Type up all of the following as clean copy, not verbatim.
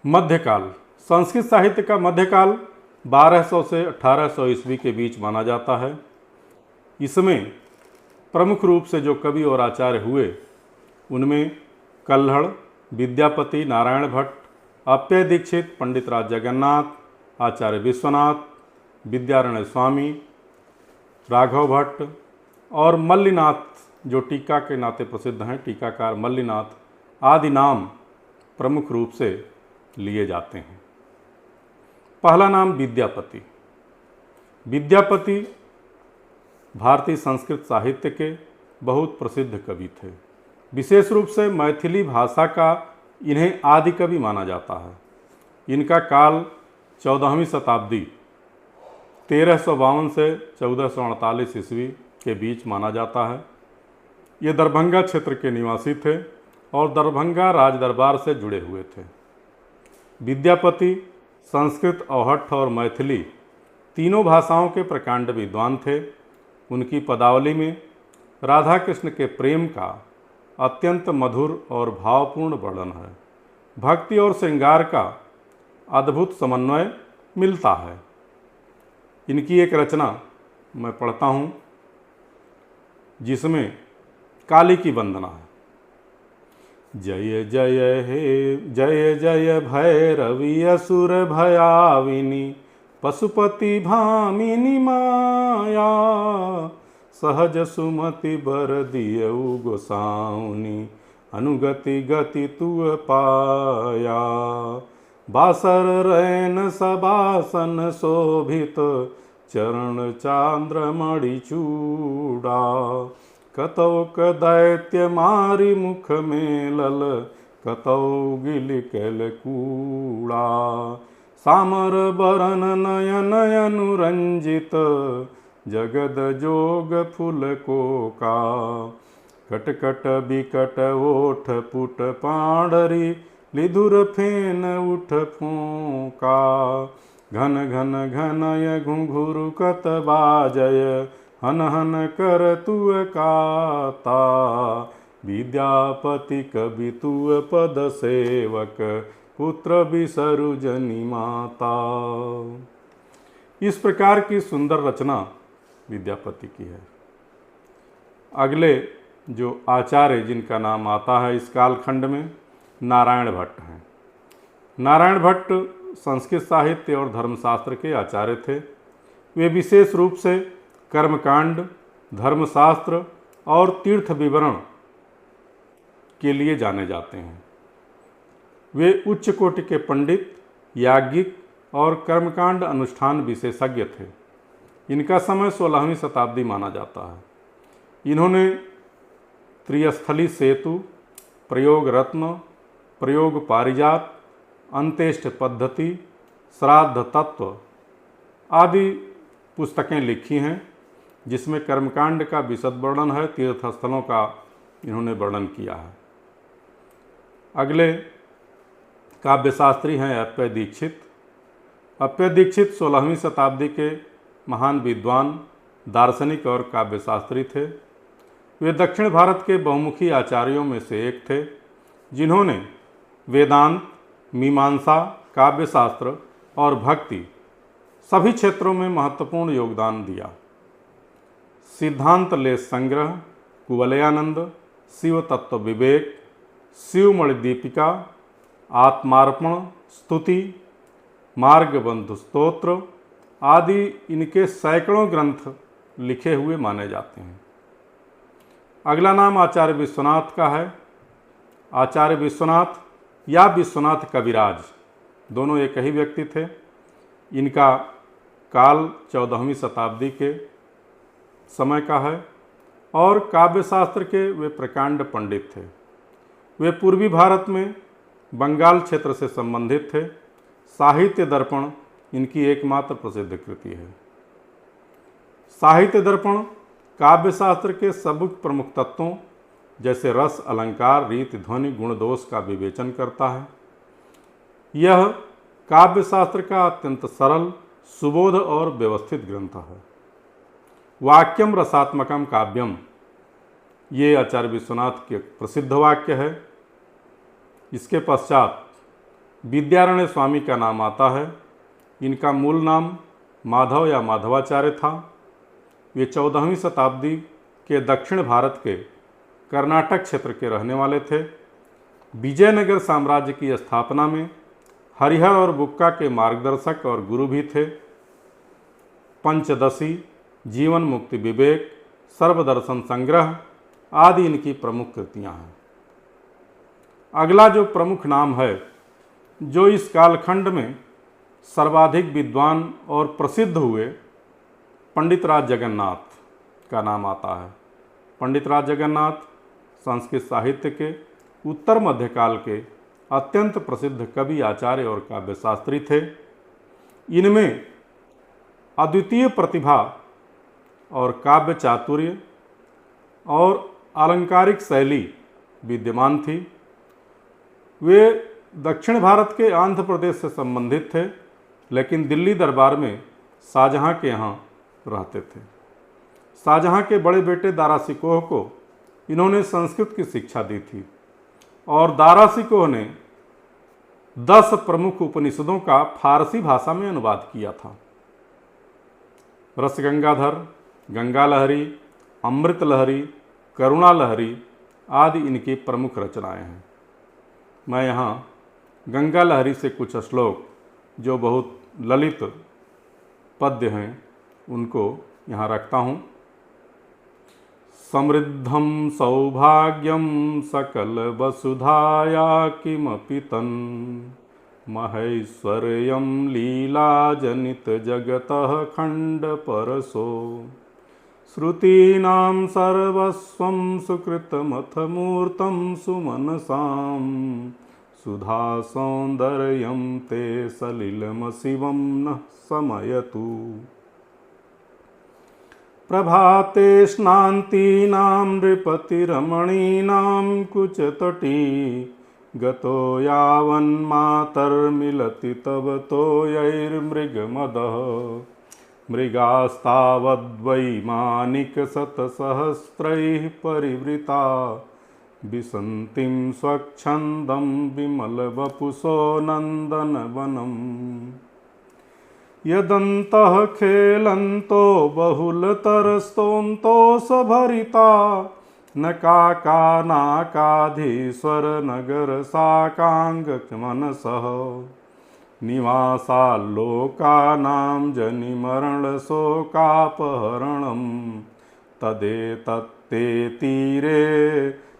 मध्यकाल। संस्कृत साहित्य का मध्यकाल 1200 से 1800 ईस्वी के बीच माना जाता है। इसमें प्रमुख रूप से जो कवि और आचार्य हुए उनमें कल्हड़, विद्यापति, नारायण भट्ट, अप्पय दीक्षित, पंडित राज जगन्नाथ, आचार्य विश्वनाथ, विद्यारण्य स्वामी, राघव भट्ट और मल्लिनाथ, जो टीका के नाते प्रसिद्ध हैं, टीकाकार मल्लिनाथ आदि नाम प्रमुख रूप से लिए जाते हैं। पहला नाम विद्यापति। विद्यापति भारतीय संस्कृत साहित्य के बहुत प्रसिद्ध कवि थे। विशेष रूप से मैथिली भाषा का इन्हें आदि कवि माना जाता है। इनका काल 14वीं शताब्दी 1352 से 1448 ईस्वी के बीच माना जाता है। ये दरभंगा क्षेत्र के निवासी थे और दरभंगा राज दरबार से जुड़े हुए थे। विद्यापति संस्कृत, अवहट्ठ और मैथिली तीनों भाषाओं के प्रकांड विद्वान थे। उनकी पदावली में राधा कृष्ण के प्रेम का अत्यंत मधुर और भावपूर्ण वर्णन है। भक्ति और श्रृंगार का अद्भुत समन्वय मिलता है। इनकी एक रचना मैं पढ़ता हूँ जिसमें काली की वंदना है। जय जय हे जय जय भैरवी असुर भयाविनी, पशुपति भामिनी माया, सहज सुमति बर दियउ गोसाउनी, अनुगति गति तुअ पाया। बासर रैन सबासन शोभित, चरण चांद्रमणि चूड़ा, कतौक दैत्य मारि मुख में लल, कतौ गिल कैल कूड़ा। सामर बरन नयन अनुरंजित, जगद जोग फूल कोका, कटकट बिकट ओठ पुट पांडरी, लिधुर फेन उठ फूका। घन घन घनय घुंघरू कत बाजय, हन हन कर तुअ काता। विद्यापति कवि तुअ पद सेवक, पुत्र बिसरु जनि माता। इस प्रकार की सुंदर रचना विद्यापति की है। अगले जो आचार्य जिनका नाम आता है इस कालखंड में, नारायण भट्ट हैं। नारायण भट्ट संस्कृत साहित्य और धर्मशास्त्र के आचार्य थे। वे विशेष रूप से कर्मकांड, धर्मशास्त्र और तीर्थ विवरण के लिए जाने जाते हैं। वे उच्च कोटि के पंडित, याज्ञिक और कर्मकांड अनुष्ठान विशेषज्ञ थे। इनका समय 16वीं शताब्दी माना जाता है। इन्होंने त्रिस्थली सेतु, प्रयोग रत्न, प्रयोग पारिजात, अंत्येष्ट पद्धति, श्राद्ध तत्व आदि पुस्तकें लिखी हैं, जिसमें कर्मकांड का विशद वर्णन है, तीर्थस्थलों का इन्होंने वर्णन किया है। अगले काव्यशास्त्री हैं अप्पय दीक्षित। अप्पय दीक्षित 16वीं शताब्दी के महान विद्वान, दार्शनिक और काव्यशास्त्री थे। वे दक्षिण भारत के बहुमुखी आचार्यों में से एक थे, जिन्होंने वेदांत, मीमांसा, काव्यशास्त्र और भक्ति सभी क्षेत्रों में महत्वपूर्ण योगदान दिया। सिद्धांत लेश संग्रह, कुवलयानंद, शिव तत्व विवेक, शिवमणि दीपिका, आत्मार्पण स्तुति, मार्गबंधु स्तोत्र आदि इनके सैकड़ों ग्रंथ लिखे हुए माने जाते हैं। अगला नाम आचार्य विश्वनाथ का है। आचार्य विश्वनाथ या विश्वनाथ कविराज दोनों एक ही व्यक्ति थे। इनका काल 14वीं शताब्दी के समय का है और काव्यशास्त्र के वे प्रकांड पंडित थे। वे पूर्वी भारत में बंगाल क्षेत्र से संबंधित थे। साहित्य दर्पण इनकी एकमात्र प्रसिद्ध कृति है। साहित्य दर्पण काव्यशास्त्र के सब प्रमुख तत्वों जैसे रस, अलंकार, रीति, ध्वनि, गुण, दोष का विवेचन करता है। यह काव्यशास्त्र का अत्यंत सरल, सुबोध और व्यवस्थित ग्रंथ है। वाक्यम रसात्मकम काव्यम, ये आचार्य विश्वनाथ के प्रसिद्ध वाक्य है। इसके पश्चात विद्यारण्य स्वामी का नाम आता है। इनका मूल नाम माधव या माधवाचार्य था। वे 14वीं शताब्दी के दक्षिण भारत के कर्नाटक क्षेत्र के रहने वाले थे। विजयनगर साम्राज्य की स्थापना में हरिहर और बुक्का के मार्गदर्शक और गुरु भी थे। पंचदशी, जीवन मुक्ति विवेक, सर्वदर्शन संग्रह आदि इनकी प्रमुख कृतियां हैं। अगला जो प्रमुख नाम है, जो इस कालखंड में सर्वाधिक विद्वान और प्रसिद्ध हुए, पंडित राज जगन्नाथ का नाम आता है। पंडित राज जगन्नाथ संस्कृत साहित्य के उत्तर मध्यकाल के अत्यंत प्रसिद्ध कवि, आचार्य और काव्यशास्त्री थे। इनमें अद्वितीय प्रतिभा और काव्य चातुर्य और आलंकारिक शैली विद्यमान थी। वे दक्षिण भारत के आंध्र प्रदेश से संबंधित थे, लेकिन दिल्ली दरबार में शाहजहां के यहाँ रहते थे। शाहजहां के बड़े बेटे दारा शिकोह को इन्होंने संस्कृत की शिक्षा दी थी और दारा शिकोह ने 10 प्रमुख उपनिषदों का फारसी भाषा में अनुवाद किया था। रसगंगाधर, गंगा लहरी, अमृत लहरी, करुणा लहरी आदि इनकी प्रमुख रचनाएं हैं। मैं यहाँ गंगा लहरी से कुछ श्लोक जो बहुत ललित पद्य हैं उनको यहाँ रखता हूँ। समृद्धं सौभाग्यं सकल वसुधाया किमपि तन् महेश्वर्यं लीला जनित जगतः खंड परसो श्रुतीनां सर्वस्वं सुकृतमथ मूर्तं सुमनसां सुधा सौंदर्यं ते सलिलमशिवं नः समयतु प्रभाते स्नान्तीनां नृपतिरमणीनां कुचतटी गतो यावन्मातर्मिलति तव तोयैर्मृगमदः मृगास्तावद्वैमानिकशतसहस्रैः परिवृता विसन्तिं स्वच्छन्दं विमलवपुषो नन्दनवनम् यदन्तः खेलन्तो बहुलतरस्तोन्तोषभरिता नकाकानाकाधीश्वरनगरशाकाङ्गमनसः निवासाल्लोकानां जनिमरणशोकापहरणं तदेतत्ते तीरे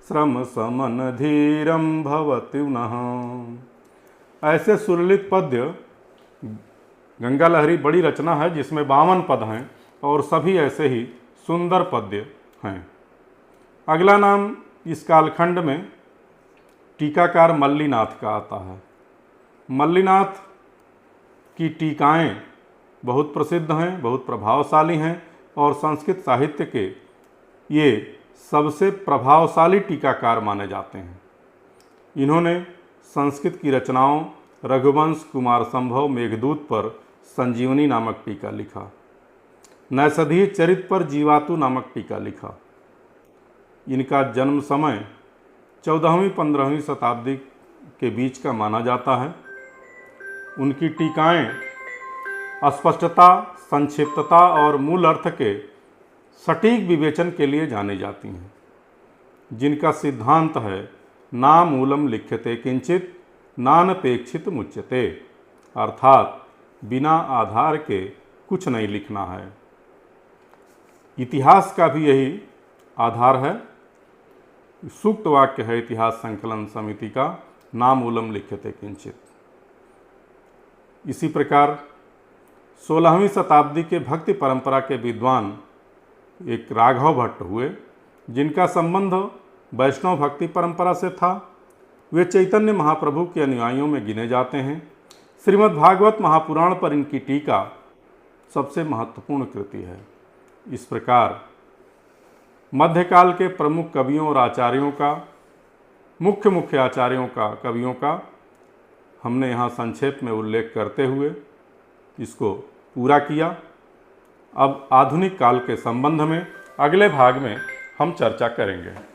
श्रमसमनधीरं भवति नः। ऐसे सुललित पद्य गंगा लहरी बड़ी रचना है जिसमें 52 पद हैं और सभी ऐसे ही सुंदर पद्य हैं। अगला नाम इस कालखंड में टीकाकार मल्लीनाथ का आता है। मल्लीनाथ की टीकाएं बहुत प्रसिद्ध हैं, बहुत प्रभावशाली हैं और संस्कृत साहित्य के ये सबसे प्रभावशाली टीकाकार माने जाते हैं। इन्होंने संस्कृत की रचनाओं रघुवंश, कुमार संभव, मेघदूत पर संजीवनी नामक टीका लिखा। नैषधीय चरित पर जीवातु नामक टीका लिखा। इनका जन्म समय 14वीं-15वीं शताब्दी के बीच का माना जाता है। उनकी टीकाएं स्पष्टता, संक्षिप्तता और मूल अर्थ के सटीक विवेचन के लिए जानी जाती हैं, जिनका सिद्धांत है ना मूलम लिख्यते किंचित नानपेक्षित मुच्यते, अर्थात बिना आधार के कुछ नहीं लिखना है। इतिहास का भी यही आधार है। सूक्त वाक्य है इतिहास संकलन समिति का, ना मूलम लिख्यते किंचित। इसी प्रकार 16वीं शताब्दी के भक्ति परंपरा के विद्वान एक राघव भट्ट हुए, जिनका संबंध वैष्णव भक्ति परंपरा से था। वे चैतन्य महाप्रभु के अनुयायियों में गिने जाते हैं। श्रीमद् भागवत महापुराण पर इनकी टीका सबसे महत्वपूर्ण कृति है। इस प्रकार मध्यकाल के प्रमुख कवियों और आचार्यों का, मुख्य आचार्यों का, कवियों का हमने यहाँ संक्षेप में उल्लेख करते हुए इसको पूरा किया। अब आधुनिक काल के संबंध में अगले भाग में हम चर्चा करेंगे।